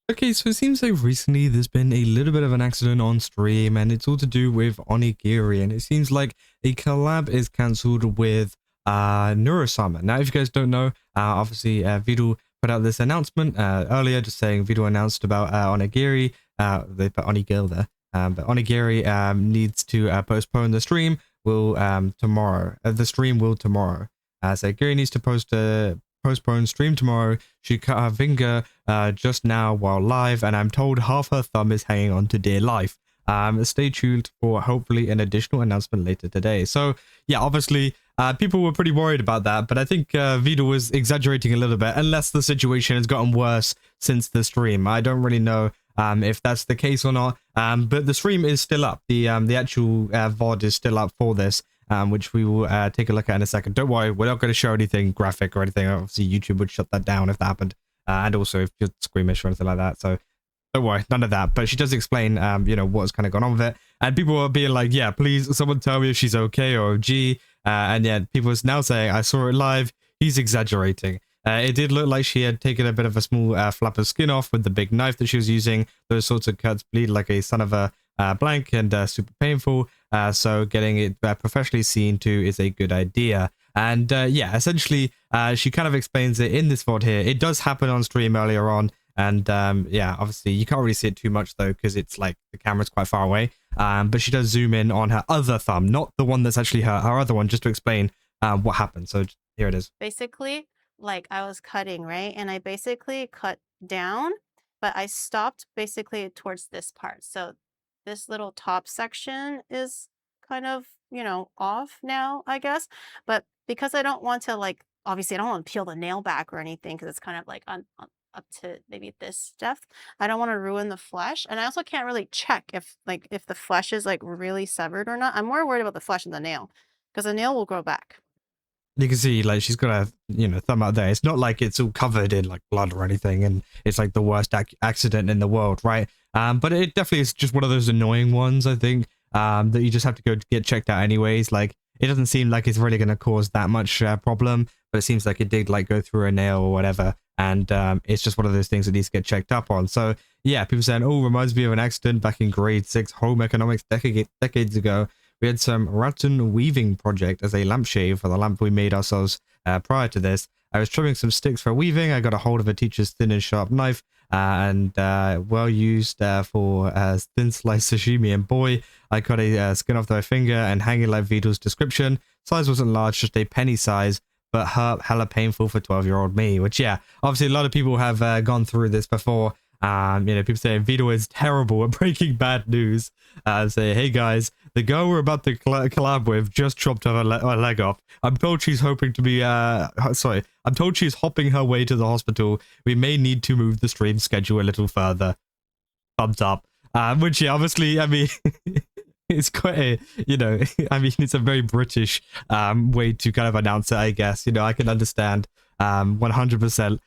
Okay, so it seems like recently there's been a little bit of an accident on stream, and it's all to do with Onigiri, and it seems like a collab is cancelled with Neuro Sama. Now, if you guys don't know, obviously Vedal put out this announcement earlier, just saying Vedal announced about Onigiri. They put Onigiri there, but Onigiri needs to postpone the stream. Will tomorrow. The stream will tomorrow. So Giri needs to postpone stream tomorrow. She cut her finger just now while live, and I'm told half her thumb is hanging on to dear life. Stay tuned for hopefully an additional announcement later today. So yeah, obviously people were pretty worried about that, but I think Vedal was exaggerating a little bit, unless the situation has gotten worse since the stream. I don't really know if that's the case or not, but the stream is still up. The actual VOD is still up for this, which we will take a look at in a second. Don't worry, we're not going to show anything graphic or anything. Obviously, YouTube would shut that down if that happened, and also if you're squeamish or anything like that. So don't worry, none of that. But she does explain, you know, what's kind of gone on with it, and people are being like, "Yeah, please, someone tell me if she's okay or OG." And yeah, people is now saying, "I saw it live. He's exaggerating." It did look like she had taken a bit of a small flap of skin off with the big knife that she was using. Those sorts of cuts bleed like a son of a blank and super painful. So getting it professionally seen to is a good idea. And yeah, essentially, she kind of explains it in this VOD here. It does happen on stream earlier on. And yeah, obviously you can't really see it too much though, because it's like the camera's quite far away. But she does zoom in on her other thumb, not the one that's actually her other one, just to explain what happened. So here it is. Basically, like I was cutting, right? And I basically cut down, but I stopped basically towards this part. So this little top section is kind of, you know, off now, I guess. But because I don't want to like, obviously I don't want to peel the nail back or anything because it's kind of like on up to maybe this depth. I don't want to ruin the flesh. And I also can't really check if the flesh is like really severed or not. I'm more worried about the flesh than the nail because the nail will grow back. You can see like she's got a thumb out there. It's not like it's all covered in like blood or anything, and it's like the worst accident in the world, right? But it definitely is just one of those annoying ones, I think, that you just have to go get checked out anyways. Like it doesn't seem like it's really going to cause that much problem, but it seems like it did like go through a nail or whatever, and it's just one of those things that needs to get checked up on. So yeah, people saying, oh, reminds me of an accident back in grade 6 home economics decades ago. We had some rattan weaving project as a lampshade for the lamp we made ourselves prior to this. I was trimming some sticks for weaving. I got a hold of a teacher's thin and sharp knife and well used for thin sliced sashimi. And boy, I cut a skin off my finger and hanging like Vidal's description. Size wasn't large, just a penny size, but hella painful for 12-year-old me. Which, yeah, obviously a lot of people have gone through this before. People saying Vedal is terrible at breaking bad news. Say, hey guys, the girl we're about to collab with just chopped her leg off. I'm told she's hoping to be, I'm told she's hopping her way to the hospital. We may need to move the stream schedule a little further. Thumbs up. Which, yeah, obviously, I mean, it's quite a, I mean, it's a very British way to kind of announce it, I guess. I can understand 100%.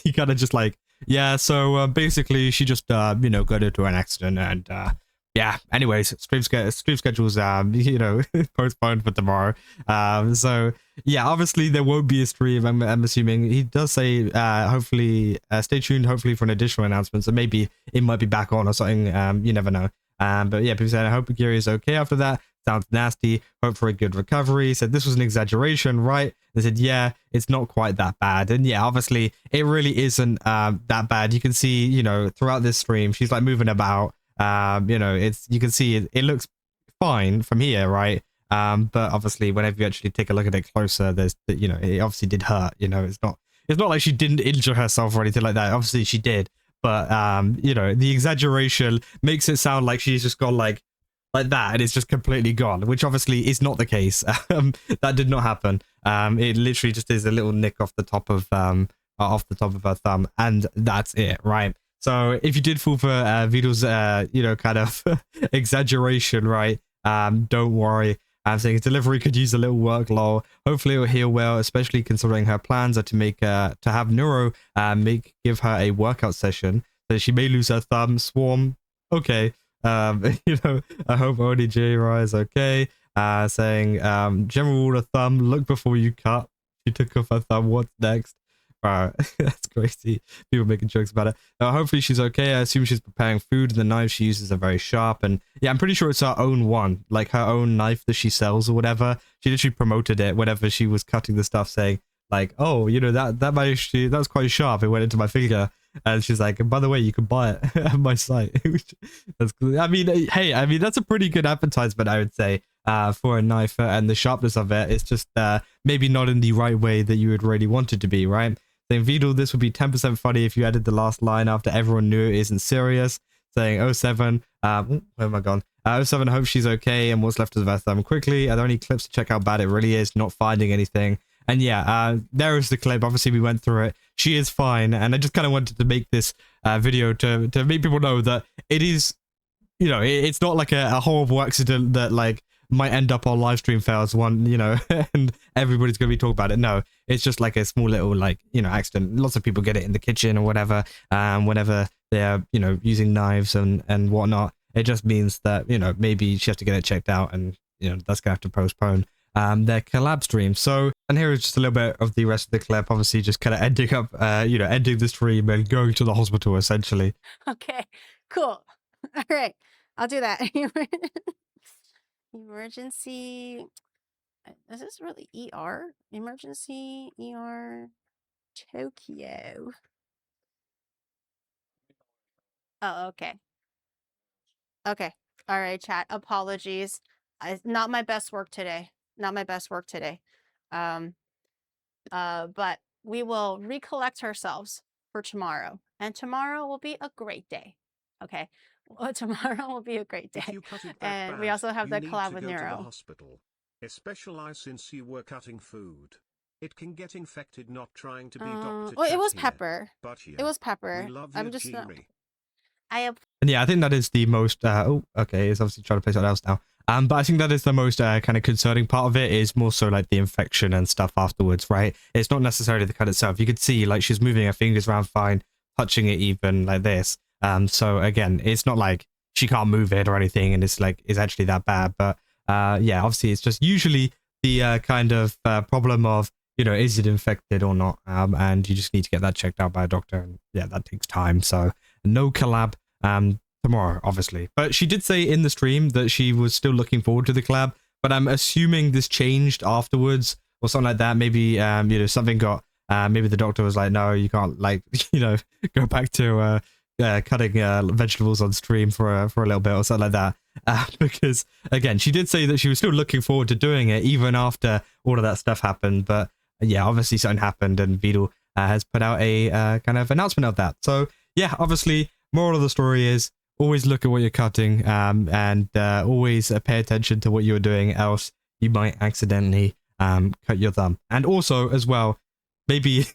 You kind of just like, yeah, so basically she just, got into an accident and, yeah, anyways, stream schedule's, postponed for tomorrow. So, yeah, obviously there won't be a stream, I'm assuming. He does say, hopefully, stay tuned, hopefully, for an additional announcement. So maybe it might be back on or something. You never know. But yeah, people said, I hope Giri is okay after that. Sounds nasty. Hope for a good recovery. Said this was an exaggeration, right? They said, yeah, it's not quite that bad. And yeah, obviously, it really isn't that bad. You can see, throughout this stream, she's like moving about. You can see it looks fine from here, right? But obviously, whenever you actually take a look at it closer, there's, it obviously did hurt. It's not like she didn't injure herself or anything like that. Obviously, she did. But, the exaggeration makes it sound like she's just gone like that and it's just completely gone, which obviously is not the case. That did not happen. It literally just is a little nick off the top of her thumb, and that's it, right? So if you did fall for Vedal's, kind of exaggeration, right? Don't worry. I'm saying delivery could use a little work, lol. Hopefully it'll heal well, especially considering her plans are to have Neuro give her a workout session. So she may lose her thumb. Swarm. Okay. I hope Onigiri is okay. Saying, general rule of thumb, look before you cut. She took off her thumb. What's next? That's crazy. People making jokes about it. Hopefully she's okay. I assume she's preparing food, and the knives she uses are very sharp. And yeah, I'm pretty sure it's her own one, like her own knife that she sells or whatever. She literally promoted it whenever she was cutting the stuff, saying like, "Oh, you know that might actually, that's quite sharp. It went into my finger." And she's like, "And by the way, you can buy it at my site." That's cool. I mean, hey, I mean that's a pretty good advertisement, I would say, for a knife, and the sharpness of it. It's just maybe not in the right way that you would really want it to be, right? Saying, Vedal, this would be 10% funny if you added the last line after everyone knew it isn't serious. Saying, oh 07, where am I gone? 07, hope she's okay, and what's left of the them quickly. Are there any clips to check how bad it really is? Not finding anything. And yeah, there is the clip. Obviously, we went through it. She is fine, and I just kind of wanted to make this video to make people know that it is, you know, it's not like a horrible accident that like might end up on live stream fails one, you know, and everybody's gonna be talking about it. No, it's just like a small little, like, you know, accident. Lots of people get it in the kitchen or whatever, whenever they're, you know, using knives and whatnot. It just means that, you know, maybe she has to get it checked out, and, you know, that's gonna have to postpone their collab stream. So, and here is just a little bit of the rest of the clip, obviously just kind of ending up, you know, ending the stream and going to the hospital, essentially. Okay, cool. All right, I'll do that. Emergency. Is this really ER? Emergency ER Tokyo. Oh, okay. Okay. All right, chat. Apologies. Not my best work today. Not my best work today. But we will recollect ourselves for tomorrow. And tomorrow will be a great day. Okay. Well, tomorrow will be a great day. And we also have the collab with Neuro. Hospital, especially since you were cutting food. It can get infected not trying to be Dr. Well, it was here, Pepper. But here, it was Pepper. we love I'm just Onigiri. And yeah, I think that is the most oh, okay, it's obviously trying to play something else now. But I think that is the most kind of concerning part of it, is more so like the infection and stuff afterwards, right? It's not necessarily the cut itself. You could see like she's moving her fingers around fine, touching it even like this. So again, it's not like she can't move it or anything, and it's like it's actually that bad. But yeah, obviously it's just usually the kind of problem of, you know, is it infected or not? And you just need to get that checked out by a doctor, and yeah, that takes time. So no collab tomorrow, obviously. But she did say in the stream that she was still looking forward to the collab, but I'm assuming this changed afterwards or something like that. Maybe you know, something got maybe the doctor was like, no, you can't, like, you know, go back to cutting vegetables on stream for a little bit or something like that, because again, she did say that she was still looking forward to doing it even after all of that stuff happened. But yeah, obviously something happened, and Vedal has put out a kind of announcement of that. So yeah, obviously moral of the story is always look at what you're cutting, and always pay attention to what you're doing, else you might accidentally cut your thumb. And also as well, maybe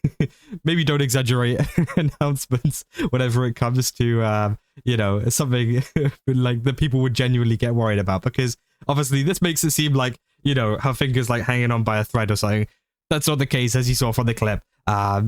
maybe don't exaggerate announcements whenever it comes to you know, something like that people would genuinely get worried about, because obviously this makes it seem like, you know, her fingers like hanging on by a thread or something. That's not the case, as you saw from the clip.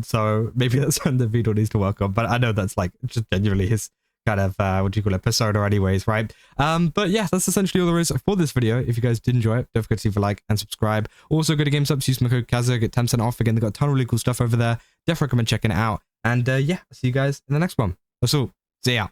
So maybe that's something that Vedal needs to work on, but I know that's like just genuinely his kind of what do you call it, persona anyways, right? But yeah, that's essentially all there is for this video. If you guys did enjoy it, don't forget to leave a like and subscribe. Also go to GameStop, use my code Kazza, get 10% off. Again, they've got a ton of really cool stuff over there. Definitely recommend checking it out. And yeah, I'll see you guys in the next one. That's all. See ya.